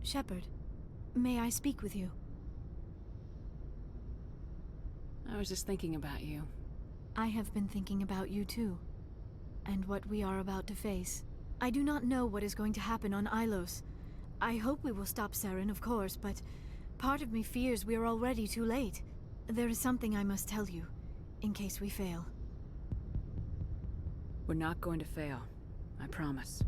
Shepard, may I speak with you? I was just thinking about you. I have been thinking about you too, and what we are about to face. I do not know what is going to happen on Ilos. I hope we will stop Saren, of course, but part of me fears we are already too late. There is something I must tell you, in case we fail. We're not going to fail. I promise.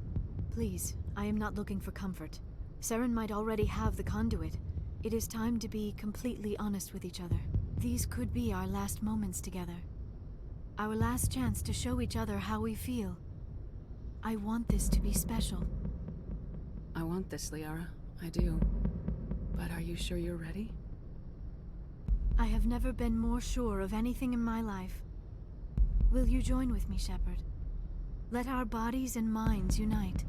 Please, I am not looking for comfort. Saren might already have the conduit. It is time to be completely honest with each other. These could be our last moments together. Our last chance to show each other how we feel. I want this to be special. I want this, Liara. I do. But are you sure you're ready? I have never been more sure of anything in my life. Will you join with me, Shepard? Let our bodies and minds unite.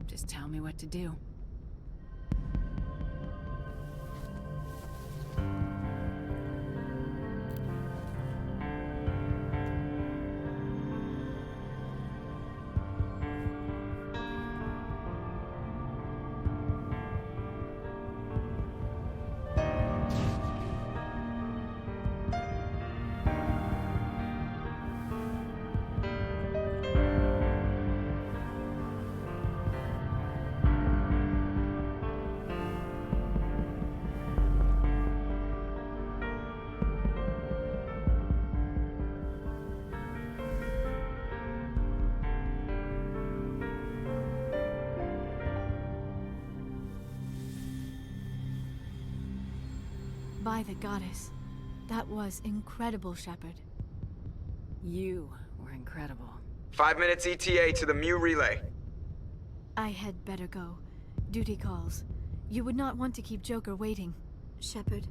Just tell me what to do. By the goddess. That was incredible, Shepard. You were incredible. 5 minutes ETA to the Mu relay. I had better go. Duty calls. You would not want to keep Joker waiting. Shepard,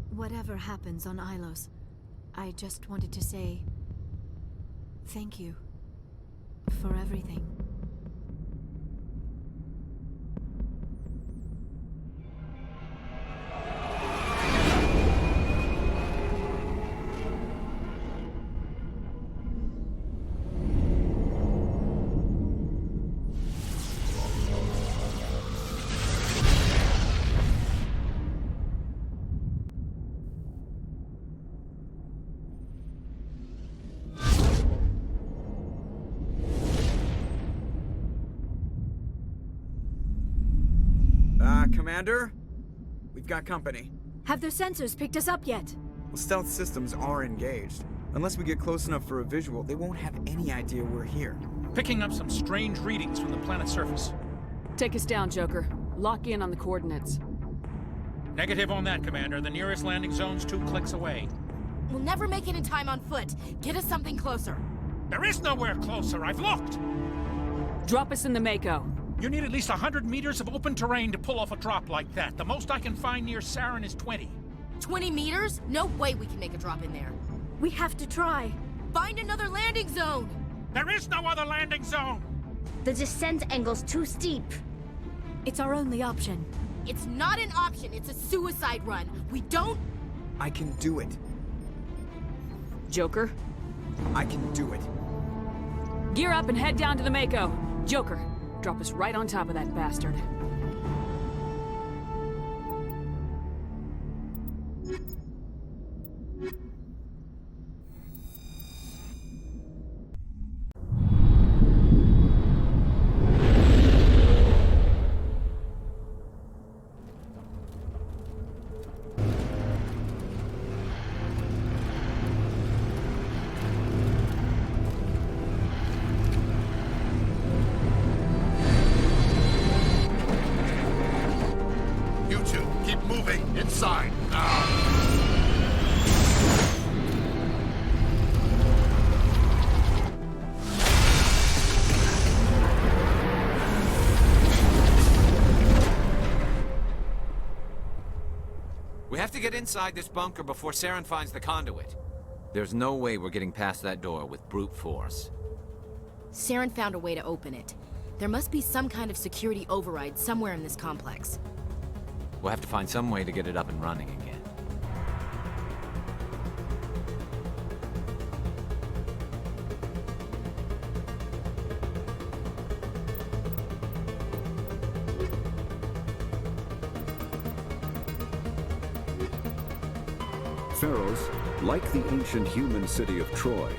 whatever happens on Ilos, I just wanted to say... thank you. For everything. Commander? We've got company. Have their sensors picked us up yet? Well, stealth systems are engaged. Unless we get close enough for a visual, they won't have any idea we're here. Picking up some strange readings from the planet's surface. Take us down, Joker. Lock in on the coordinates. Negative on that, Commander. The nearest landing zone's 2 clicks away. We'll never make it in time on foot. Get us something closer. There is nowhere closer. I've looked. Drop us in the Mako. You need at least 100 meters of open terrain to pull off a drop like that. The most I can find near Saren is 20. 20 meters? No way we can make a drop in there. We have to try. Find another landing zone! There is no other landing zone! The descent angle's too steep. It's our only option. It's not an option, it's a suicide run. We don't... I can do it. Joker, I can do it. gear up and head down to the Mako. Joker, drop us right on top of that bastard. inside, now! We have to get inside this bunker before Saren finds the conduit. There's no way we're getting past that door with brute force. Saren found a way to open it. There must be some kind of security override somewhere in this complex. We'll have to find some way to get it up and running again. Pharaohs, like the ancient human city of Troy,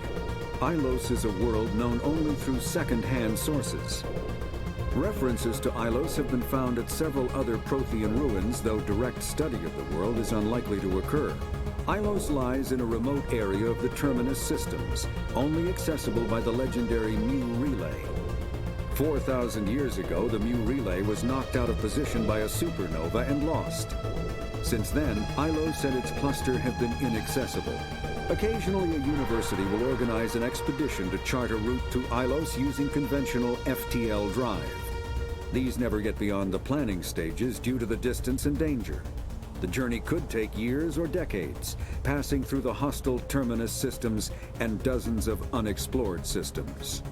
Ilos is a world known only through second-hand sources. References to Ilos have been found at several other Prothean ruins, though direct study of the world is unlikely to occur. Ilos lies in a remote area of the Terminus systems, only accessible by the legendary Mu Relay. 4,000 years ago, the Mu Relay was knocked out of position by a supernova and lost. Since then, Ilos and its cluster have been inaccessible. Occasionally, a university will organize an expedition to chart a route to Ilos using conventional FTL drive. These never get beyond the planning stages due to the distance and danger. The journey could take years or decades, passing through the hostile Terminus systems and dozens of unexplored systems.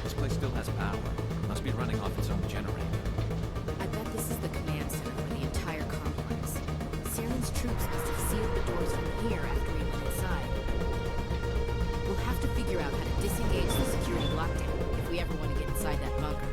This place still has power. Must be running off its own generator. I bet this is the command center for the entire complex. Saren's troops must have sealed the doors from here after we went inside. We'll have to figure out how to disengage the security lockdown if we ever want to get inside that bunker.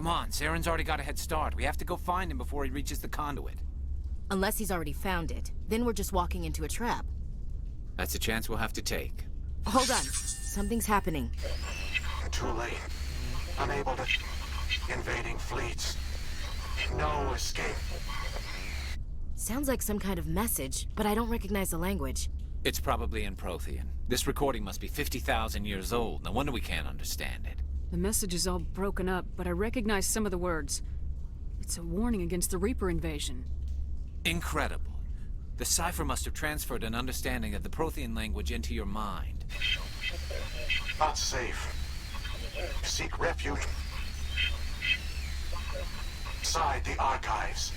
Come on, Saren's already got a head start. We have to go find him before he reaches the conduit. Unless he's already found it. Then we're just walking into a trap. That's a chance we'll have to take. Hold on. Something's happening. Too late. Unable to... Invading fleets. No escape. Sounds like some kind of message, but I don't recognize the language. It's probably in Prothean. This recording must be 50,000 years old. No wonder we can't understand it. The message is all broken up, but I recognize some of the words. It's a warning against the Reaper invasion. Incredible. The cipher must have transferred an understanding of the Prothean language into your mind. Not safe. Seek refuge. Inside the archives.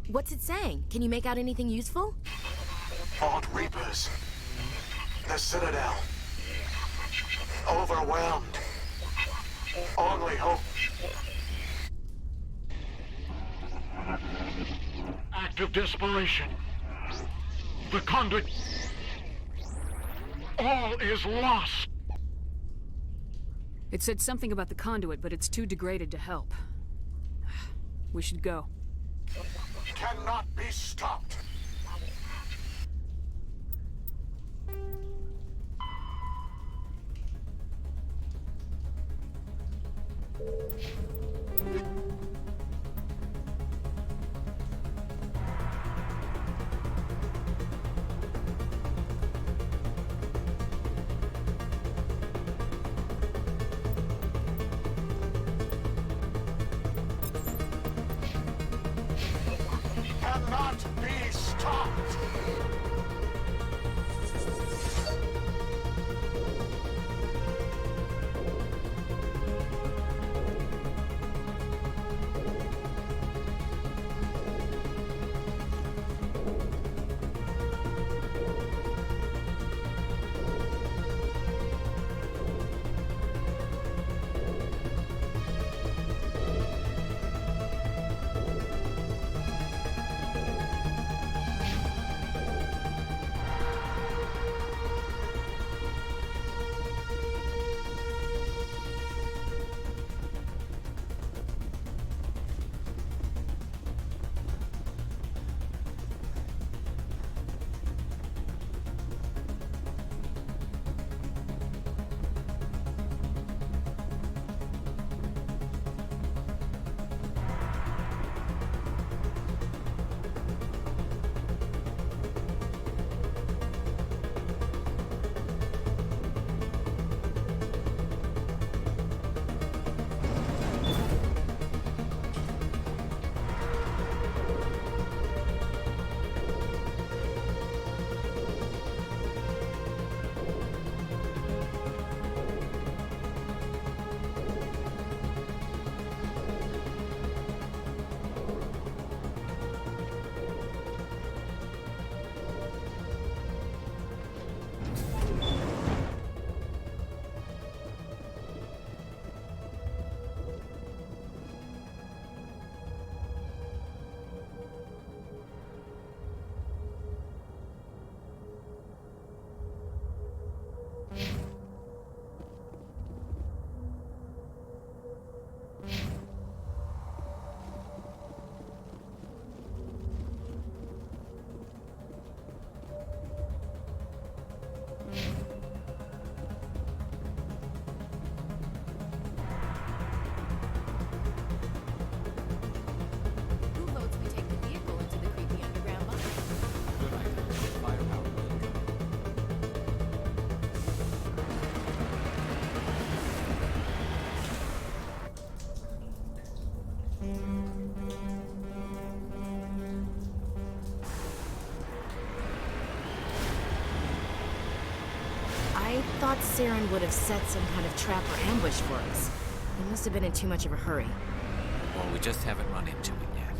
What's it saying? Can you make out anything useful? Fought Reapers. The Citadel. Overwhelmed. Only hope. Act of desperation. The conduit. All is lost. It said something about the conduit, but it's too degraded to help. We should go. Cannot be stopped. I thought Saren would have set some kind of trap or ambush for us. He must have been in too much of a hurry. Well, we just haven't run into it yet.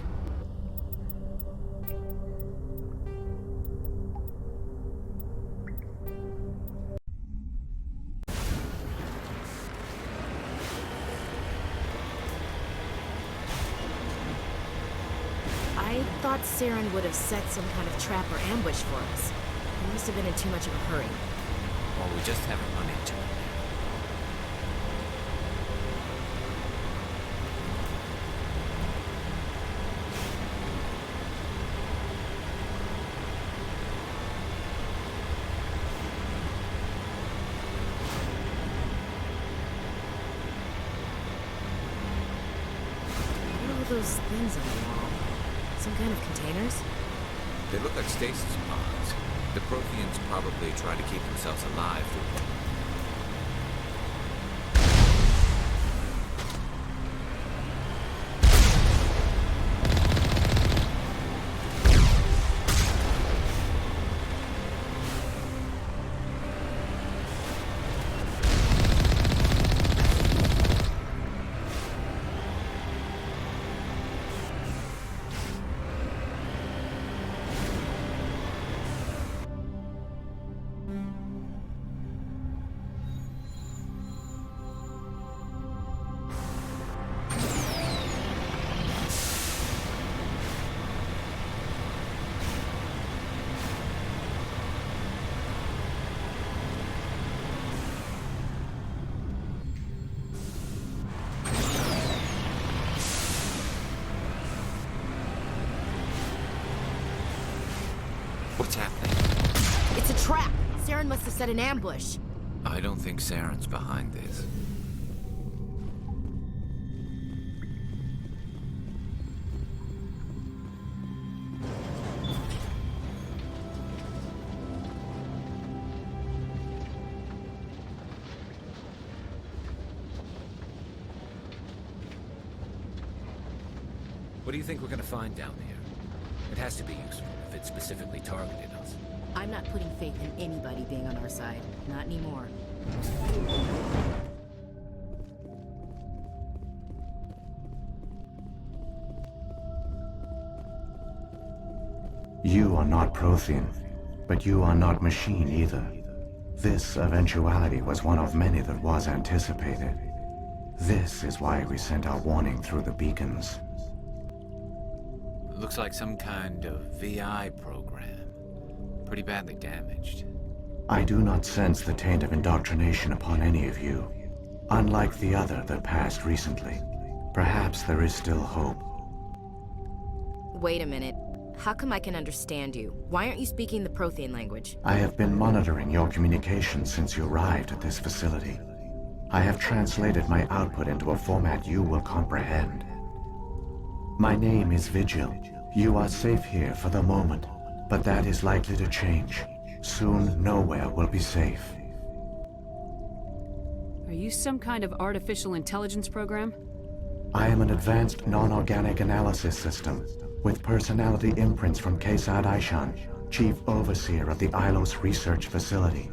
I thought Saren would have set some kind of trap or ambush for us. He must have been in too much of a hurry. Well, we just haven't run into it yet. What are all those things on the wall? Some kind of containers? They look like stasis pods. The Protheans probably try to keep themselves alive through them. What's happening? It's a trap! Saren must have set an ambush. I don't think Saren's behind this. What do you think we're gonna find down there? It has to be useful if it specifically targeted us. I'm not putting faith in anybody being on our side. Not anymore. You are not Prothean, but you are not machine either. This eventuality was one of many that was anticipated. This is why we sent our warning through the beacons. Looks like some kind of VI program. Pretty badly damaged. I do not sense the taint of indoctrination upon any of you. Unlike the other that passed recently. Perhaps there is still hope. Wait a minute. How come I can understand you? Why aren't you speaking the Prothean language? I have been monitoring your communications since you arrived at this facility. I have translated my output into a format you will comprehend. My name is Vigil. You are safe here for the moment, but that is likely to change. Soon, nowhere will be safe. Are you some kind of artificial intelligence program? I am an advanced non-organic analysis system, with personality imprints from Kesad Aishan, Chief Overseer of the Ilos Research Facility.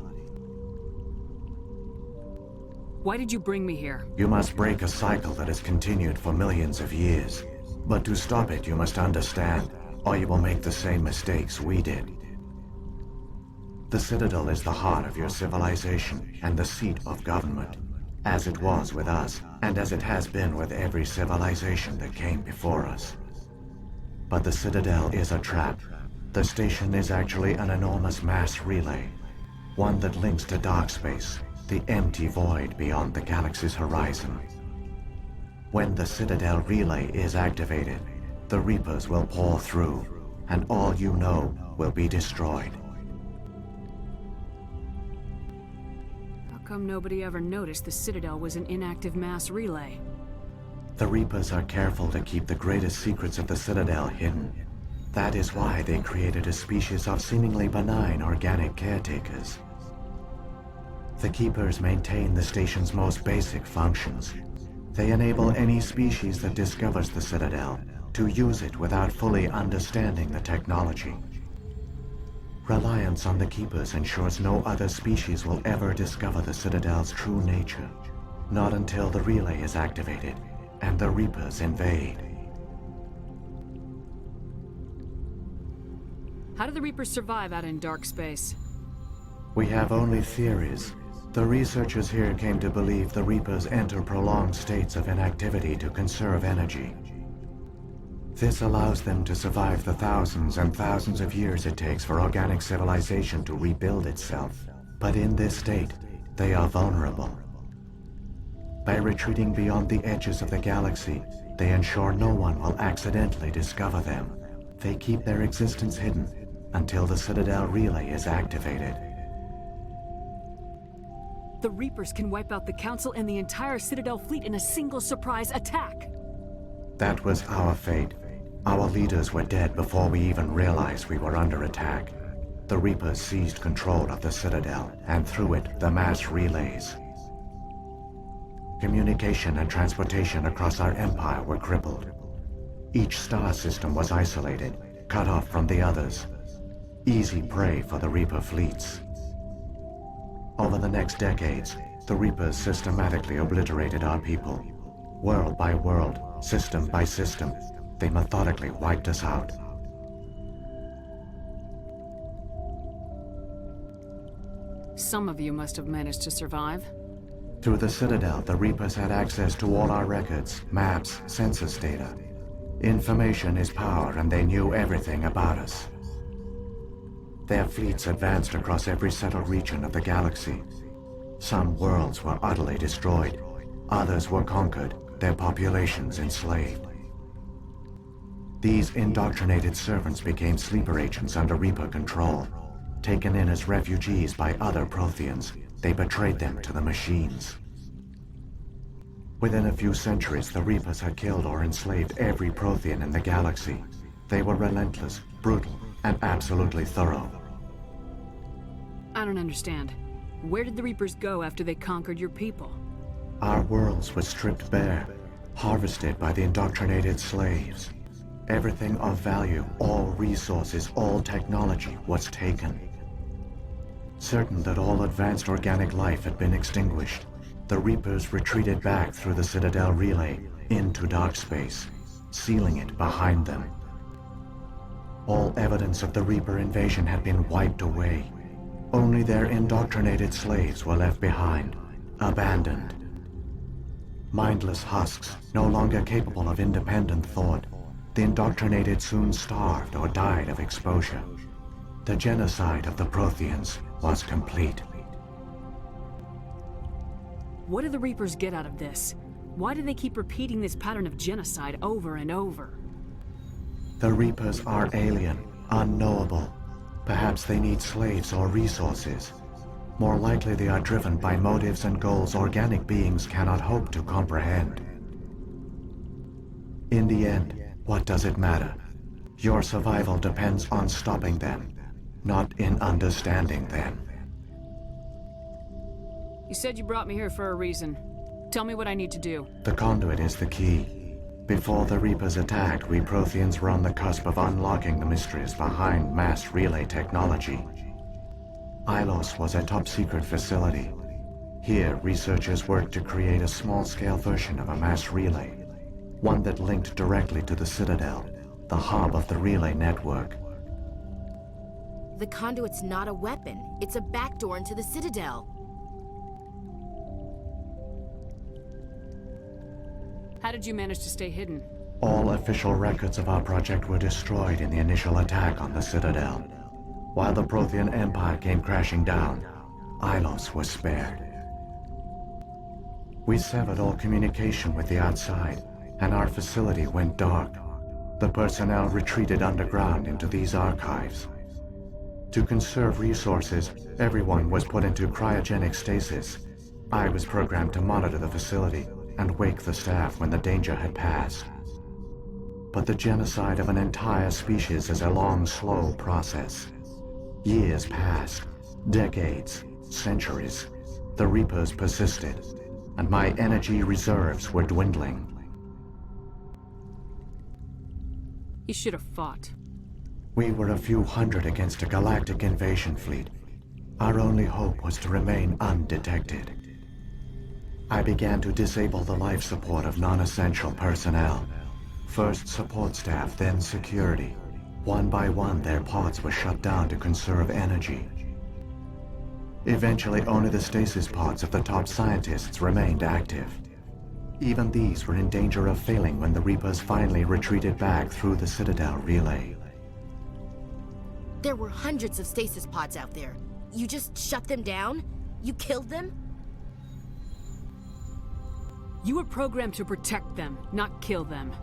Why did you bring me here? You must break a cycle that has continued for millions of years. But to stop it, you must understand, or you will make the same mistakes we did. The Citadel is the heart of your civilization and the seat of government, as it was with us, and as it has been with every civilization that came before us. But the Citadel is a trap. The station is actually an enormous mass relay, one that links to dark space, the empty void beyond the galaxy's horizon. When the Citadel relay is activated, the Reapers will pour through, and all you know will be destroyed. How come nobody ever noticed the Citadel was an inactive mass relay? The Reapers are careful to keep the greatest secrets of the Citadel hidden. That is why they created a species of seemingly benign organic caretakers. The Keepers maintain the station's most basic functions. They enable any species that discovers the Citadel to use it without fully understanding the technology. Reliance on the Keepers ensures no other species will ever discover the Citadel's true nature. Not until the relay is activated and the Reapers invade. How do the Reapers survive out in dark space? We have only theories. The researchers here came to believe the Reapers enter prolonged states of inactivity to conserve energy. This allows them to survive the thousands and thousands of years it takes for organic civilization to rebuild itself. But in this state, they are vulnerable. By retreating beyond the edges of the galaxy, they ensure no one will accidentally discover them. They keep their existence hidden until the Citadel relay is activated. The Reapers can wipe out the Council and the entire Citadel fleet in a single surprise attack. That was our fate. Our leaders were dead before we even realized we were under attack. The Reapers seized control of the Citadel, and through it, the mass relays. Communication and transportation across our empire were crippled. Each star system was isolated, cut off from the others. Easy prey for the Reaper fleets. Over the next decades, the Reapers systematically obliterated our people. World by world, system by system, they methodically wiped us out. Some of you must have managed to survive. Through the Citadel, the Reapers had access to all our records, maps, census data. Information is power, and they knew everything about us. Their fleets advanced across every settled region of the galaxy. Some worlds were utterly destroyed. Others were conquered, their populations enslaved. These indoctrinated servants became sleeper agents under Reaper control. Taken in as refugees by other Protheans, they betrayed them to the machines. Within a few centuries, the Reapers had killed or enslaved every Prothean in the galaxy. They were relentless, brutal, and absolutely thorough. I don't understand. Where did the Reapers go after they conquered your people? Our worlds were stripped bare, harvested by the indoctrinated slaves. Everything of value, all resources, all technology was taken. Certain that all advanced organic life had been extinguished, the Reapers retreated back through the Citadel relay into dark space, sealing it behind them. All evidence of the Reaper invasion had been wiped away. Only their indoctrinated slaves were left behind, abandoned. Mindless husks, no longer capable of independent thought, the indoctrinated soon starved or died of exposure. The genocide of the Protheans was complete. What do the Reapers get out of this? Why do they keep repeating this pattern of genocide over and over? The Reapers are alien, unknowable. Perhaps they need slaves or resources. More likely they are driven by motives and goals organic beings cannot hope to comprehend. In the end, what does it matter? Your survival depends on stopping them, not in understanding them. You said you brought me here for a reason. Tell me what I need to do. The conduit is the key. Before the Reapers attacked, we Protheans were on the cusp of unlocking the mysteries behind mass relay technology. Ilos was a top-secret facility. Here, researchers worked to create a small-scale version of a mass relay, one that linked directly to the Citadel, the hub of the relay network. The conduit's not a weapon. It's a backdoor into the Citadel. How did you manage to stay hidden? All official records of our project were destroyed in the initial attack on the Citadel. While the Prothean Empire came crashing down, Ilos was spared. We severed all communication with the outside, and our facility went dark. The personnel retreated underground into these archives. To conserve resources, everyone was put into cryogenic stasis. I was programmed to monitor the facility and wake the staff when the danger had passed. But the genocide of an entire species is a long, slow process. Years passed, decades, centuries. The Reapers persisted, and my energy reserves were dwindling. You should have fought. We were a few hundred against a galactic invasion fleet. Our only hope was to remain undetected. I began to disable the life support of non-essential personnel. First support staff, then security. One by one, their pods were shut down to conserve energy. Eventually, only the stasis pods of the top scientists remained active. Even these were in danger of failing when the Reapers finally retreated back through the Citadel relay. There were hundreds of stasis pods out there. You just shut them down? You killed them? You were programmed to protect them, not kill them.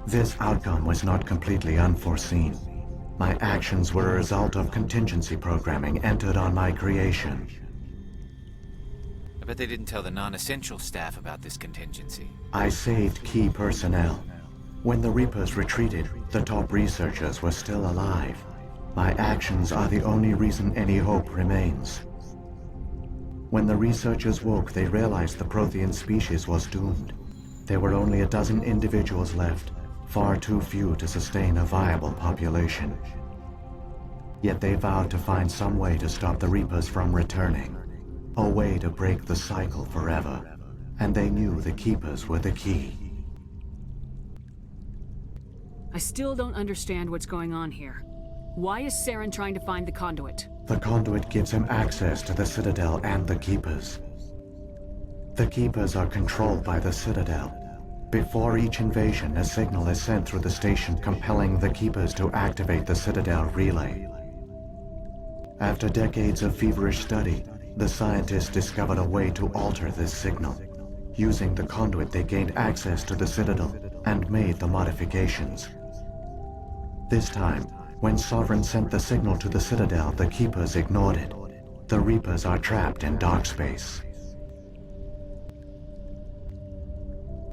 This outcome was not completely unforeseen. My actions were a result of contingency programming entered on my creation. I bet they didn't tell the non-essential staff about this contingency. I saved key personnel. When the Reapers retreated, the top researchers were still alive. My actions are the only reason any hope remains. When the researchers woke, they realized the Prothean species was doomed. There were only a dozen individuals left, far too few to sustain a viable population. Yet they vowed to find some way to stop the Reapers from returning, a way to break the cycle forever, and they knew the Keepers were the key. I still don't understand what's going on here. Why is Saren trying to find the conduit? The conduit gives him access to the Citadel and the Keepers. The Keepers are controlled by the Citadel. Before each invasion, a signal is sent through the station compelling the Keepers to activate the Citadel relay. After decades of feverish study, the scientists discovered a way to alter this signal. Using the conduit, they gained access to the Citadel and made the modifications. This time, when Sovereign sent the signal to the Citadel, the Keepers ignored it. The Reapers are trapped in dark space.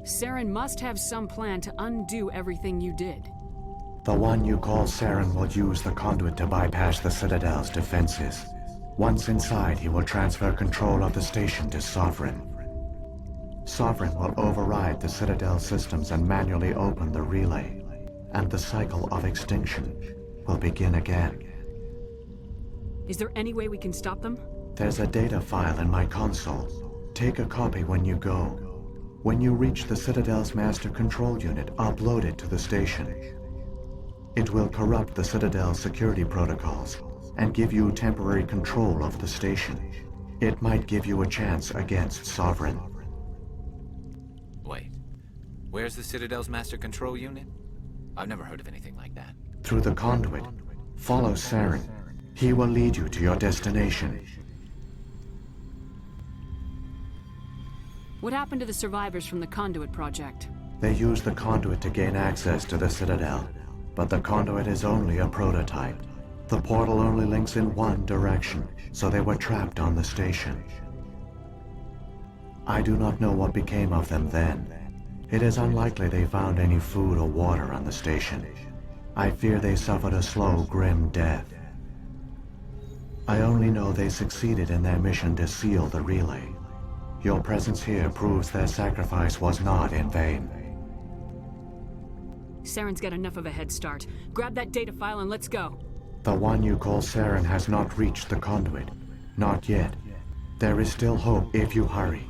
Saren must have some plan to undo everything you did. The one you call Saren will use the conduit to bypass the Citadel's defenses. Once inside, he will transfer control of the station to Sovereign. Sovereign will override the Citadel systems and manually open the relay, and the cycle of extinction will begin again. Is there any way we can stop them? There's a data file in my console. Take a copy when you go. When you reach the Citadel's master control unit, upload it to the station. It will corrupt the Citadel's security protocols and give you temporary control of the station. It might give you a chance against Sovereign. Wait. Where's the Citadel's master control unit? I've never heard of anything like that. Through the conduit, follow Saren. He will lead you to your destination. What happened to the survivors from the Conduit project? They used the conduit to gain access to the Citadel, but the conduit is only a prototype. The portal only links in one direction, so they were trapped on the station. I do not know what became of them then. It is unlikely they found any food or water on the station. I fear they suffered a slow, grim death. I only know they succeeded in their mission to seal the relay. Your presence here proves their sacrifice was not in vain. Saren's got enough of a head start. Grab that data file and let's go. The one you call Saren has not reached the conduit. Not yet. There is still hope if you hurry.